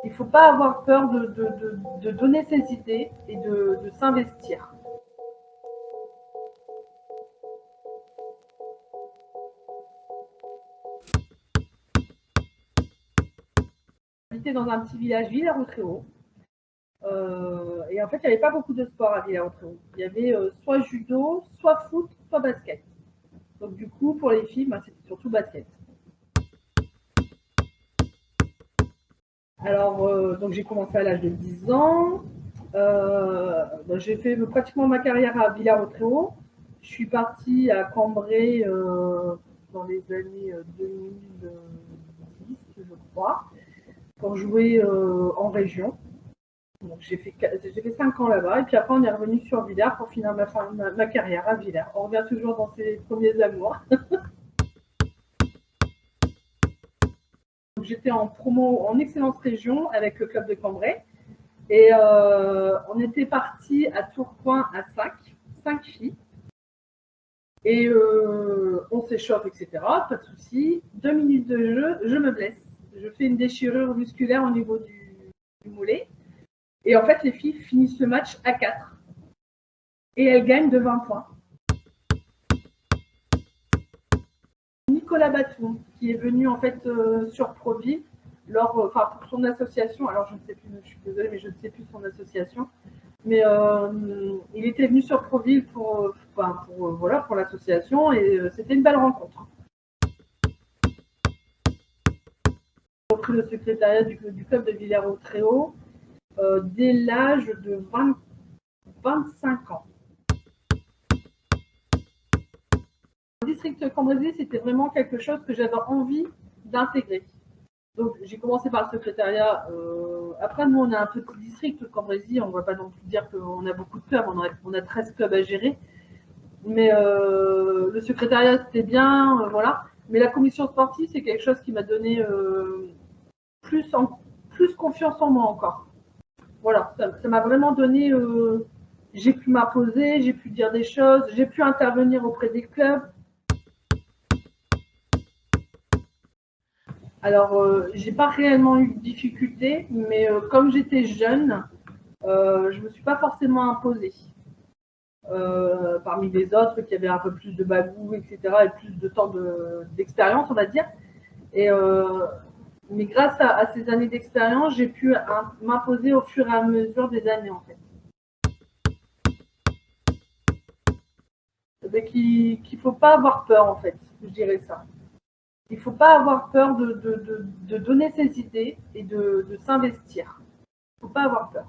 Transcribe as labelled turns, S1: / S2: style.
S1: Il ne faut pas avoir peur de donner ses idées et de s'investir. J'habitais dans un petit village, Villers-Cotterêts. Et en fait, il n'y avait pas beaucoup de sport à Villers-Cotterêts. Il y avait soit judo, soit foot, soit basket. Donc du coup, pour les filles, bah, c'était surtout basket. Alors, donc j'ai commencé à l'âge de 10 ans. J'ai fait pratiquement ma carrière à Villers-Cotterêts. Je suis partie à Cambrai dans les années 2010, je crois, pour jouer en région. J'ai fait 5 ans là-bas et puis après on est revenu sur Villers pour finir ma carrière à Villers. On revient toujours dans ses premiers amours. J'étais en promo en excellence région avec le club de Cambrai et on était parti à Tourcoing à 5 filles. Et on s'échauffe, etc. Pas de souci. 2 minutes de jeu, je me blesse. Je fais une déchirure musculaire au niveau du mollet. Et en fait, les filles finissent le match à 4. Et elles gagnent de 20 points. Nicolas Batou, qui est venu en fait sur Proville, pour son association. Alors je ne sais plus, je suis désolée, mais je ne sais plus son association. Mais il était venu sur Proville pour l'association et c'était une belle rencontre. J'ai repris le secrétariat du club de Villers-Cotterêts dès l'âge de 25 ans. Le district Cambrésis, c'était vraiment quelque chose que j'avais envie d'intégrer. Donc j'ai commencé par le secrétariat. Après, nous, on a un petit district Cambrésis, on ne va pas non plus dire qu'on a beaucoup de clubs, on a 13 clubs à gérer. Mais le secrétariat, c'était bien, voilà. Mais la commission sportive, c'est quelque chose qui m'a donné plus confiance en moi encore. Voilà, ça m'a vraiment donné. J'ai pu m'imposer, j'ai pu dire des choses, j'ai pu intervenir auprès des clubs. Alors, j'ai pas réellement eu de difficultés, mais comme j'étais jeune, je me suis pas forcément imposée. Parmi les autres qui avaient un peu plus de bagou, etc., et plus de temps d'expérience, on va dire. Et, mais grâce à ces années d'expérience, j'ai pu m'imposer au fur et à mesure des années, en fait. Qu'il ne faut pas avoir peur, en fait, je dirais ça. Il ne faut pas avoir peur de donner ses idées et de s'investir. Il ne faut pas avoir peur.